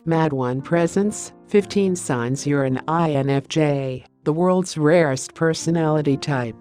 Mad One Presents, 15 Signs You're an INFJ, the world's rarest personality type.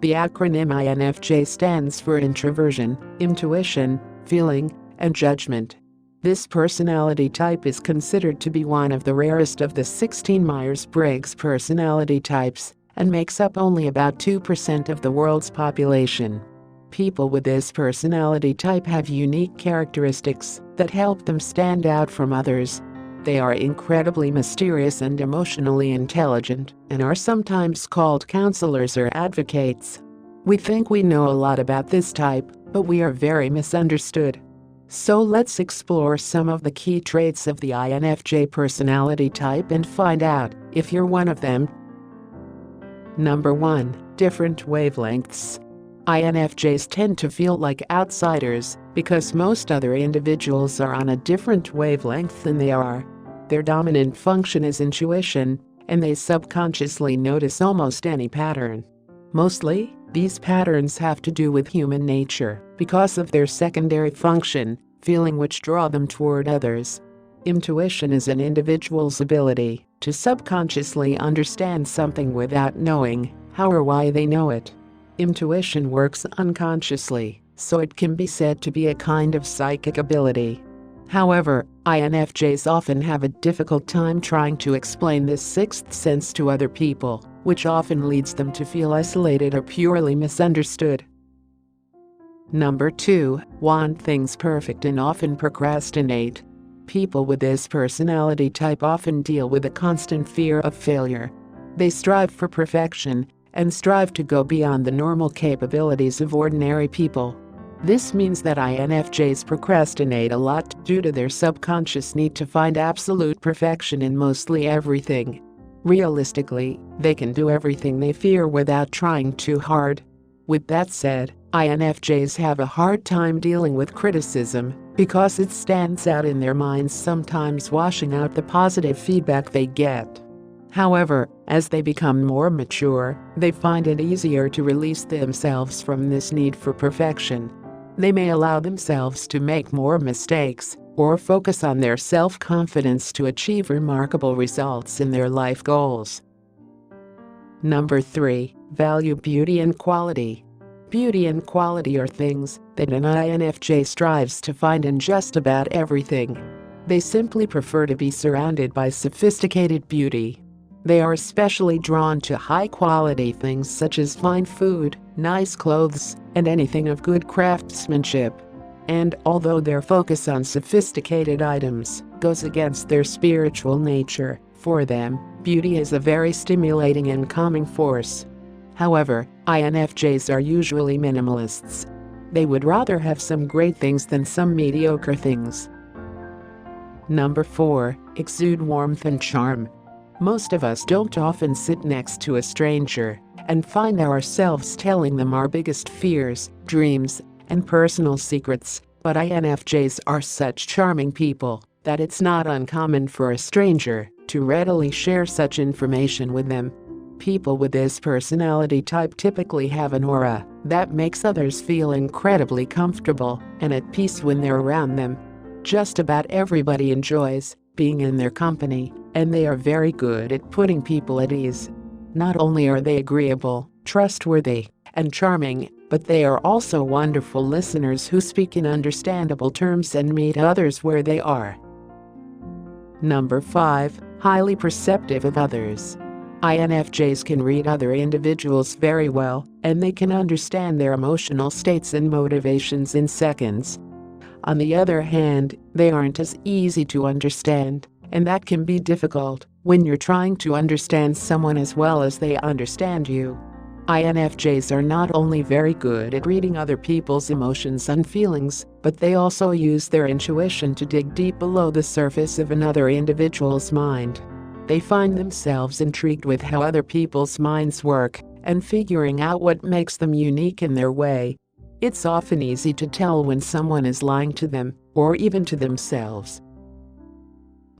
The acronym INFJ stands for introversion, intuition, feeling, and judgment. This personality type is considered to be one of the rarest of the 16 Myers Briggs Personality Types and makes up only about 2% of the world's population. People with this personality type have unique characteristics that help them stand out from others. They are incredibly mysterious and emotionally intelligent and are sometimes called counselors or advocates. We think we know a lot about this type, but we are very misunderstood. So let's explore some of the key traits of the INFJ personality type and find out if you're one of them. Number 1. Different wavelengths. INFJs tend to feel like outsiders because most other individuals are on a different wavelength than they are. Their dominant function is intuition, and they subconsciously notice almost any pattern. Mostly, these patterns have to do with human nature because of their secondary function, feeling, which draw them toward others. Intuition is an individual's ability to subconsciously understand something without knowing how or why they know it. Intuition works unconsciously, so it can be said to be a kind of psychic ability. However, INFJs often have a difficult time trying to explain this sixth sense to other people, which often leads them to feel isolated or purely misunderstood. Number 2. Want things perfect and often procrastinate. People with this personality type often deal with a constant fear of failure. They strive for perfection and strive to go beyond the normal capabilities of ordinary people. This means that INFJs procrastinate a lot due to their subconscious need to find absolute perfection in mostly everything. Realistically, they can do everything they fear without trying too hard. With that said, INFJs have a hard time dealing with criticism because it stands out in their minds, sometimes washing out the positive feedback they get. However, as they become more mature, they find it easier to release themselves from this need for perfection. They may allow themselves to make more mistakes or focus on their self-confidence to achieve remarkable results in their life goals. Number 3. Value beauty and quality. Beauty and quality are things that an INFJ strives to find in just about everything. They simply prefer to be surrounded by sophisticated beauty. They are especially drawn to high-quality things such as fine food, nice clothes, and anything of good craftsmanship. And although their focus on sophisticated items goes against their spiritual nature, for them, beauty is a very stimulating and calming force. However, INFJs are usually minimalists. They would rather have some great things than some mediocre things. Number 4. Exude warmth and charm. Most of us don't often sit next to a stranger and find ourselves telling them our biggest fears, dreams, and personal secrets, but INFJs are such charming people that it's not uncommon for a stranger to readily share such information with them. People with this personality type typically have an aura that makes others feel incredibly comfortable and at peace when they're around them. Just about everybody enjoys being in their company, and they are very good at putting people at ease. Not only are they agreeable, trustworthy, and charming, but they are also wonderful listeners who speak in understandable terms and meet others where they are. Number 5. Highly perceptive of others. INFJs can read other individuals very well, and they can understand their emotional states and motivations in seconds. On the other hand, they aren't as easy to understand, and that can be difficult when you're trying to understand someone as well as they understand you. INFJs are not only very good at reading other people's emotions and feelings, but they also use their intuition to dig deep below the surface of another individual's mind. They find themselves intrigued with how other people's minds work and figuring out what makes them unique in their way. It's often easy to tell when someone is lying to them or even to themselves.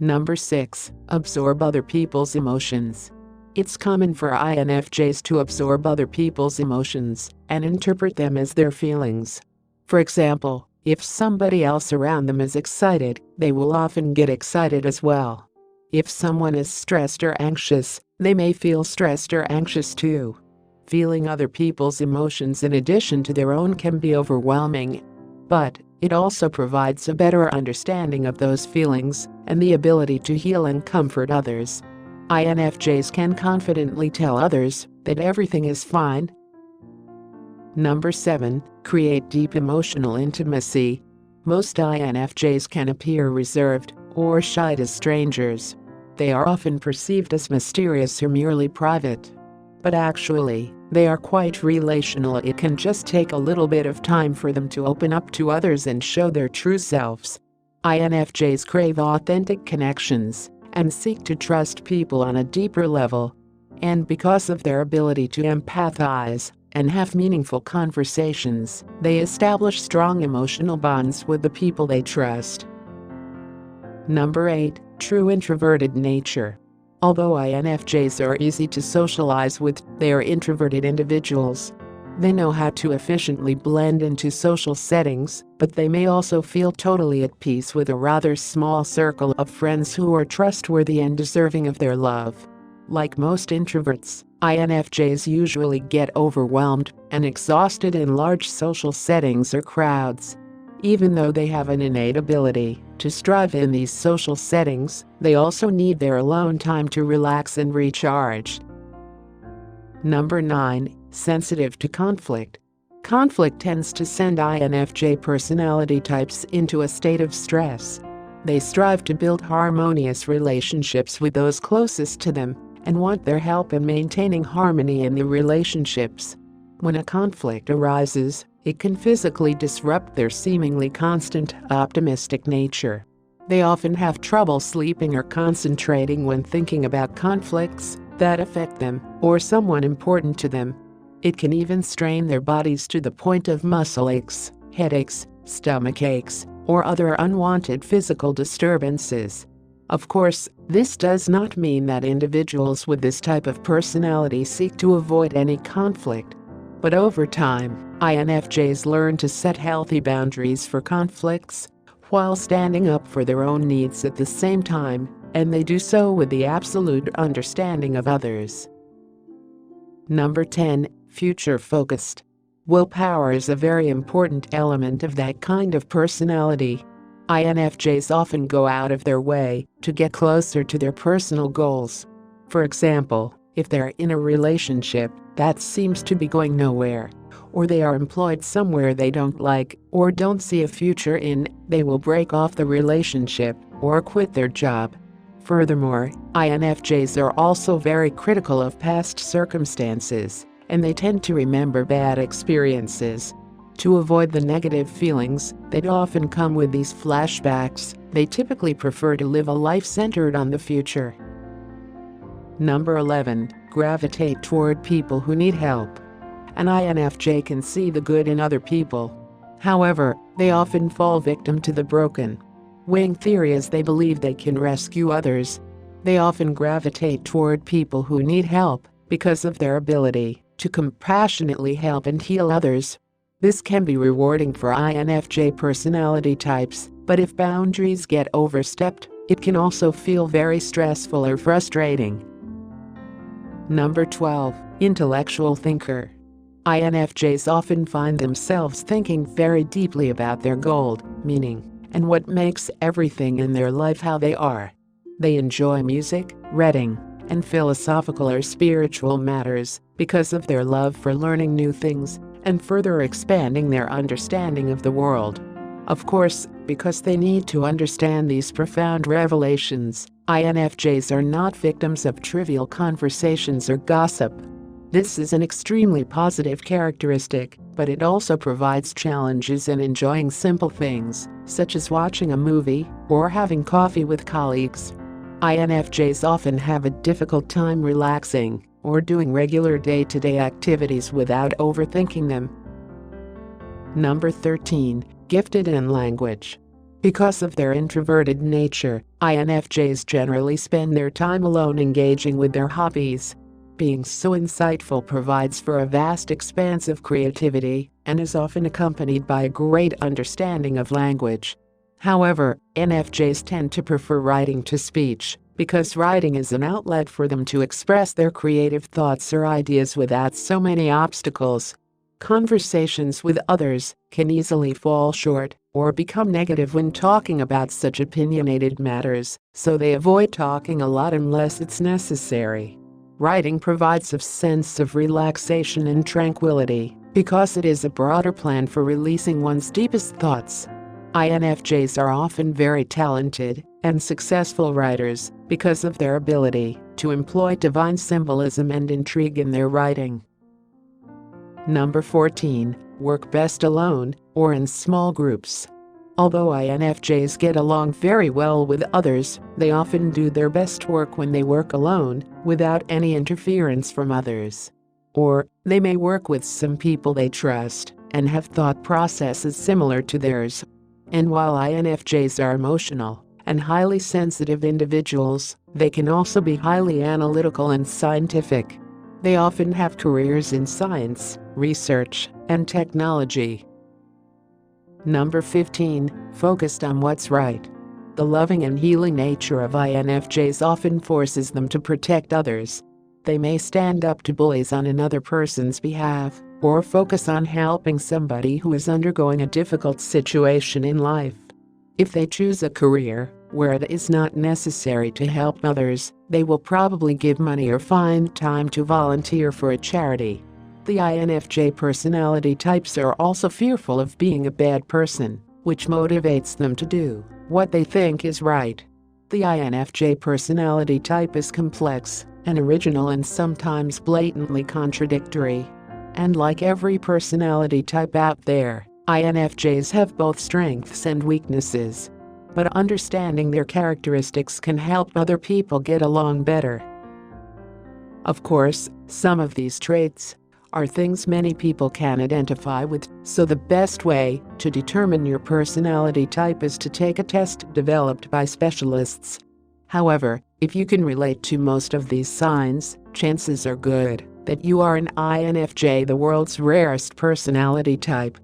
Number 6. Absorb other people's emotions. It's common for INFJs to absorb other people's emotions and interpret them as their feelings. For example, If somebody else around them is excited, they will often get excited as well. If someone is stressed or anxious, they may feel stressed or anxious too. Feeling other people's emotions in addition to their own can be overwhelming. But it also provides a better understanding of those feelings and the ability to heal and comfort others. INFJs can confidently tell others that everything is fine. Number 7. Create deep emotional intimacy. Most INFJs can appear reserved or shy to strangers. They are often perceived as mysterious or merely private. But actually, they are quite relational. It can just take a little bit of time for them to open up to others and show their true selves. INFJs crave authentic connections and seek to trust people on a deeper level. And because of their ability to empathize and have meaningful conversations, they establish strong emotional bonds with the people they trust. Number 8. True introverted nature. Although INFJs are easy to socialize with, they are introverted individuals. They know how to efficiently blend into social settings, but they may also feel totally at peace with a rather small circle of friends who are trustworthy and deserving of their love. Like most introverts, INFJs usually get overwhelmed and exhausted in large social settings or crowds. Even though they have an innate ability to strive in these social settings, they also need their alone time to relax and recharge. Number 9. Sensitive to conflict. Conflict tends to send INFJ personality types into a state of stress. They strive to build harmonious relationships with those closest to them and want their help in maintaining harmony in the relationships. When a conflict arises, it can physically disrupt their seemingly constant, optimistic nature. They often have trouble sleeping or concentrating when thinking about conflicts that affect them or someone important to them. It can even strain their bodies to the point of muscle aches, headaches, stomach aches, or other unwanted physical disturbances. Of course, this does not mean that individuals with this type of personality seek to avoid any conflict. But over time, INFJs learn to set healthy boundaries for conflicts while standing up for their own needs at the same time, and they do so with the absolute understanding of others. Number 10. Future-focused. Willpower is a very important element of that kind of personality. INFJs often go out of their way to get closer to their personal goals. For example, if they're in a relationship that seems to be going nowhere, or they are employed somewhere they don't like or don't see a future in, they will break off the relationship or quit their job. Furthermore, INFJs are also very critical of past circumstances, and they tend to remember bad experiences. To avoid the negative feelings that often come with these flashbacks, they typically prefer to live a life centered on the future. Number 11. Gravitate toward people who need help. An INFJ can see the good in other people. However, they often fall victim to the broken wing theory as they believe they can rescue others. They often gravitate toward people who need help because of their ability to compassionately help and heal others. This can be rewarding for INFJ personality types, but if boundaries get overstepped, it can also feel very stressful or frustrating. Number 12. Intellectual thinker. INFJs often find themselves thinking very deeply about their goal, meaning, and what makes everything in their life how they are. They enjoy music, reading, and philosophical or spiritual matters because of their love for learning new things and further expanding their understanding of the world. Of course, because they need to understand these profound revelations, INFJs are not victims of trivial conversations or gossip. This is an extremely positive characteristic, but it also provides challenges in enjoying simple things, such as watching a movie or having coffee with colleagues. INFJs often have a difficult time relaxing or doing regular day-to-day activities without overthinking them. Number 13. Gifted in language. Because of their introverted nature, INFJs generally spend their time alone engaging with their hobbies. Being so insightful provides for a vast expanse of creativity and is often accompanied by a great understanding of language. However, INFJs tend to prefer writing to speech because writing is an outlet for them to express their creative thoughts or ideas without so many obstacles. Conversations with others can easily fall short or become negative when talking about such opinionated matters, so they avoid talking a lot unless it's necessary. Writing provides a sense of relaxation and tranquility because it is a broader plan for releasing one's deepest thoughts. INFJs are often very talented and successful writers because of their ability to employ divine symbolism and intrigue in their writing. Number 14. Work best alone or in small groups. Although INFJs get along very well with others, they often do their best work when they work alone, without any interference from others. Or, they may work with some people they trust and have thought processes similar to theirs. And while INFJs are emotional and highly sensitive individuals, they can also be highly analytical and scientific. They often have careers in science, research, and technology. Number 15. Focused on what's right. The loving and healing nature of INFJs often forces them to protect others. They may stand up to bullies on another person's behalf, or focus on helping somebody who is undergoing a difficult situation in life. If they choose a career where it is not necessary to help others, they will probably give money or find time to volunteer for a charity. The INFJ personality types are also fearful of being a bad person, which motivates them to do what they think is right. The INFJ personality type is complex and original and sometimes blatantly contradictory. And like every personality type out there, INFJs have both strengths and weaknesses. But understanding their characteristics can help other people get along better. Of course, some of these traits are things many people can identify with, so the best way to determine your personality type is to take a test developed by specialists. However, if you can relate to most of these signs, chances are good that you are an INFJ, the world's rarest personality type.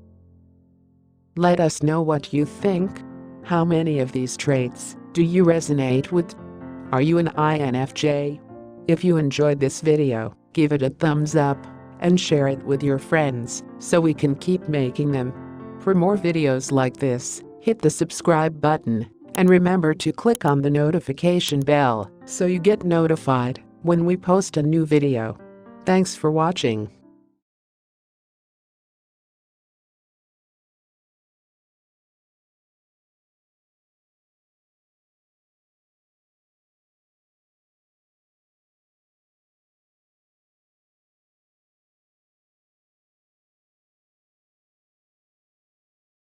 Let us know what you think. How many of these traits do you resonate with? Are you an INFJ? If you enjoyed this video, give it a thumbs up and share it with your friends so we can keep making them. For more videos like this, hit the subscribe button and remember to click on the notification bell so you get notified when we post a new video. Thanks for watching.